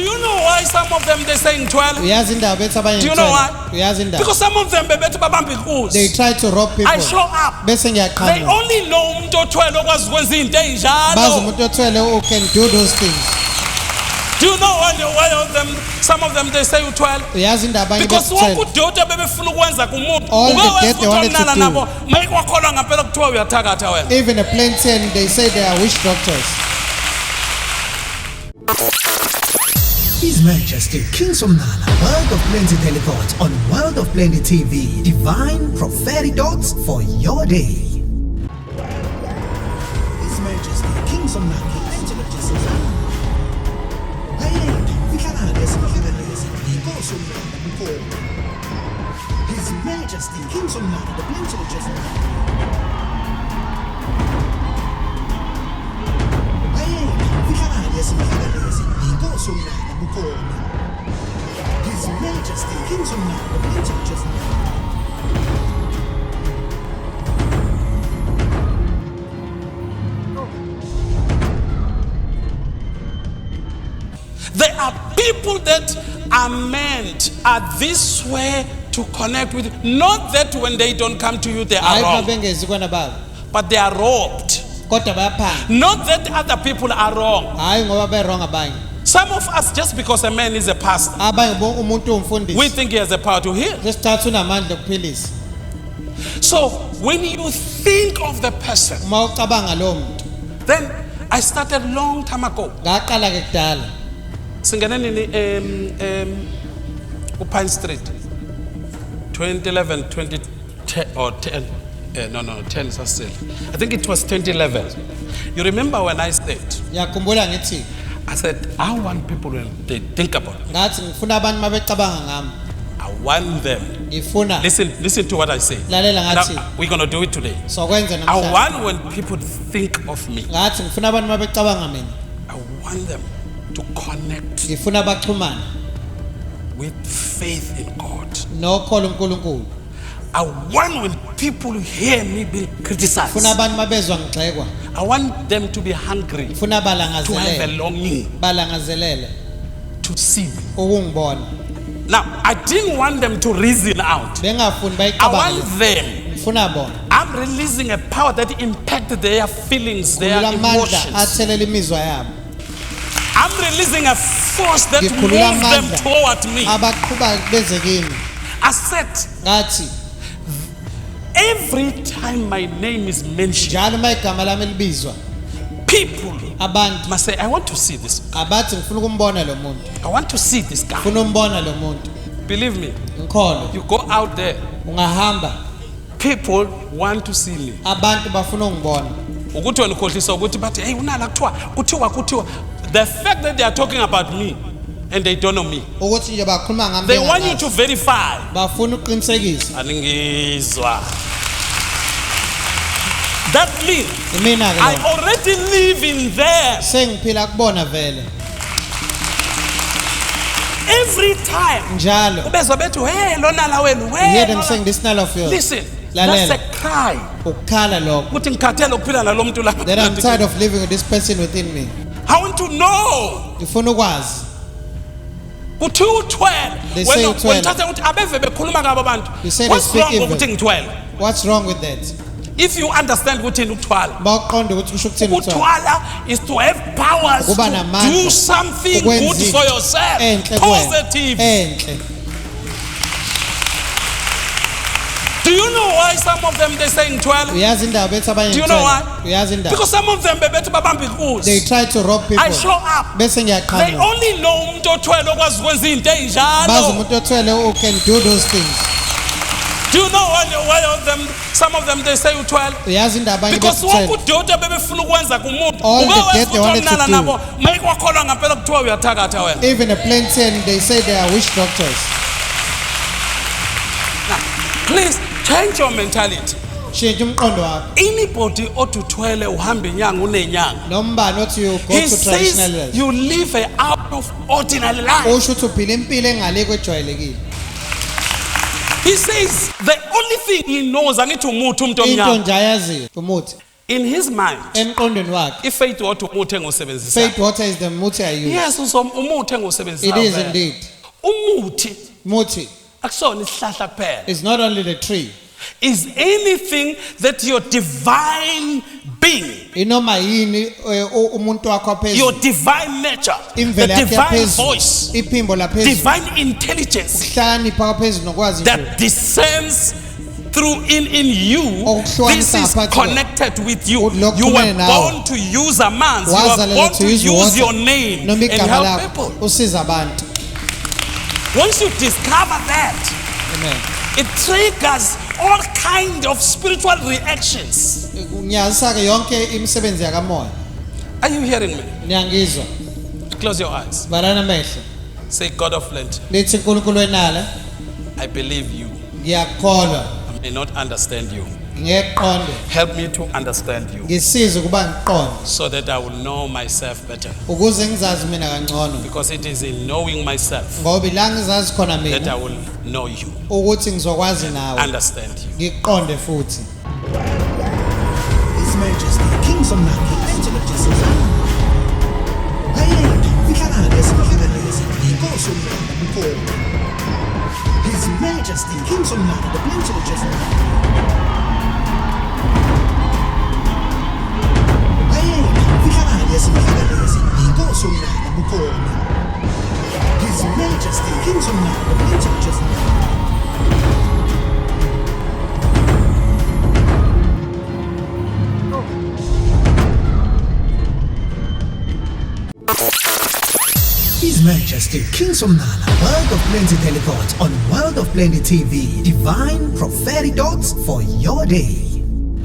you know why some of them they saying 12? Do uyazi indaba bethi abanye you know why? uyazi indaba Because some of them bebethi babambe inkunzi. they try to rob people I show up. bese They ngiyaqhamuka only know umuntu o12 okwazi ukwenza izinto bazi ezinjalo. umuntu othwele who can do those things. Do you know why of them? Some of them they say u12. Uyazi indaba abanye Because bethi wonke udoda bebefuna ukwenza kumuntu. All the death they wanted to do. Nabo mayike wakholwa ngempela kuthiwa uyathakatha wena. even a Plentian they say they are witch doctors. His Majesty King Somnala, World of Plenty Telethons on World of Plenty TV. Divine prophetic dots for your day. His Majesty King Somnala, Plentiologist. His Majesty King Somnala, the Plentiologist. His Majesty King Somnala, the Plentiologist. There are people that are meant are this way to connect with you. Not that when they don't come to you they are wrong, ayibengezi kwana baba but they are robbed. kodwa bayaphanga Not that other people are wrong. hayi ngoba be wrong abanye Some of us, just because a man is a pastor, abanye umuntu umfundisi we think he has the power to heal. lesithathu unamandla okuphilisa. So when you think of the person, Uma ucabanga lo muntu then I started long time ago. ngaqala ke kudala Singene nini Pine Street 2011 2010 or 10 no 10 is still. I think it was 2011. You remember when I said, ngiyakhumbula ngithi I said I want people when they think about it, ngathi ngifuna abantu mabecabanga ngami I want them. ngifuna Listen to what I say. lalela ngathi Now, we're going to do it today. sokwenza I namhlanje want when people think of me, ngathi ngifuna abantu mabecabanga mina I want them to connect ngifuna baxhumane with faith in God. nokholo uNkulunkulu. I want when people hear me being criticized, Ngifuna abantu mabezwa ngixekwa I want them to be hungry, ngifuna to have a balangazelele longing balangazelele to see me. ukungibona. Now, I didn't want them to reason out. Bengafuni I bayicabange want them. ngifuna bona I'm releasing a power that impacts their feelings, their khulula amandla emotions. athelela imizwa yabo. I'm releasing a force that moves Ngikhulula them amandla toward me. abaqhuba beze kimi. I said, Ngathi every time my name is mentioned, njalo uma igama lami libizwa people abantu must say, I want to see this. abathi ngifuna ukumbona lo muntu I want to see this guy. ngifuna umbona lo muntu. Believe me, Ngikholwe you go out there, ungahamba people want to see me. abantu bafuna ungibona. Ukuthi wena ukhohlisa ukuthi bathi hey unala kuthiwa. The fact that they are talking about me and they don't know me, Ukuthi nje bakhuluma ngami they want you bengazi. to verify. Bafuna uqinisekisa. Aningizwa. That means Imina ke I lo. already live in there. Sengiphila kubona vele. Every time Njalo ubezwa bethu hey lona la wenu you hear them hey saying this smell of yours. listen, Lalela. that's a cry Ukukhala lokho. ukuthi ngikhathele ukuphila nalo muntu la. That I'm tired of living with this person within me. I want to know Ngifuna ukwazi. kuthi u12 They say u12. wena ukuthi abeve bekhuluma ngabo abantu. You say they What's speak wrong evil. ukuthi ngithwele? What's wrong with that? If you understand ukuthi ukuthwala, Baqonde ukuthi kusho ukuthini uthola. ukuthwala is to have powers Ukuba to namandla. do something Ukwenza good into for yourself, enhle kuwena. positive. Enhle. Do you know why some of them they saying 12? Uyazi indaba bethi abanye Do you know why? Uyazi indaba. Because some of them bebethi babambe They inkunzi. try to rob people. I show up. Bese They ngiyaqhamuka. only know umuntu o12 okwazi ukwenza izinto Bazi ezinjalo. umuntu othwele who can do those things. Do you know why of them? Some of them they say u12. Uyazi indaba abanye Because bethi wonke udoda bebefuna ukwenza kumuntu. All the death they wanted to do. nabo mayike wakholwa ngempela kuthiwa uyathakatha wena. even a Plentian they say they are witch doctors. Please change your mentality. Change umqondo wakho. Anybody otuthwele uhamba inyanga unenyanga. Nombani othi you go He to traditional says ways. you live a out of ordinary life. Usho ukuthi uphila impilo engale kwejwayelekile. He says the only thing he knows angithi umuthi umuntu Into omnyama. nje ayaziyo umuthi. In his mind, emqondweni wakhe, i-faith water umuthi engiwusebenzisayo. faith water is the muthi I use. Yes, umuthi It engiwusebenzisayo. is vele. indeed. Umuthi Muthi akusona isihlahla kuphela. is not only the tree. Is anything that your divine being, Inoma yini umuntu wakho your phezulu, divine nature, the imvelo yakhe divine yaphezulu, voice, iphimbo laphezulu, divine intelligence ukuhlakanipha kwaphezulu nokwazi nje. that descends through in you, this is connected with you. You were born to use a man. You were born to use your name noma and igama help lakho people. usiza abantu. Once you discover that, Amen. it triggers all kind of spiritual reactions. Ngiyazisa ke yonke imisebenzi yakamoya. Are you hearing me? Niyangizwa. Close your eyes. Valani amehlo. Say, God of plenty, Lithi uNkulunkulu wenala, I believe you. ngiyakholwa, I may not understand you. ngiyeqonde, Help me to understand you ngisize ukuba ngiqonde so that I will know myself better. ukuze ngizazi mina kangcono, Because it is in knowing myself ngoba ila ngizazi khona that I mina will know you, ukuthi ngizokwazi nawe, understand you. ngiqonde futhi. His Majesty, King Somnala, Plentiologist. Hey, His Majesty, King Somnala, the Plentiologist. His Majesty, King Somnala, the Plentiologist. His Majesty, King Somnala, World of Plenty Telethons on World of Plenty TV. Divine prophetic thoughts for your day.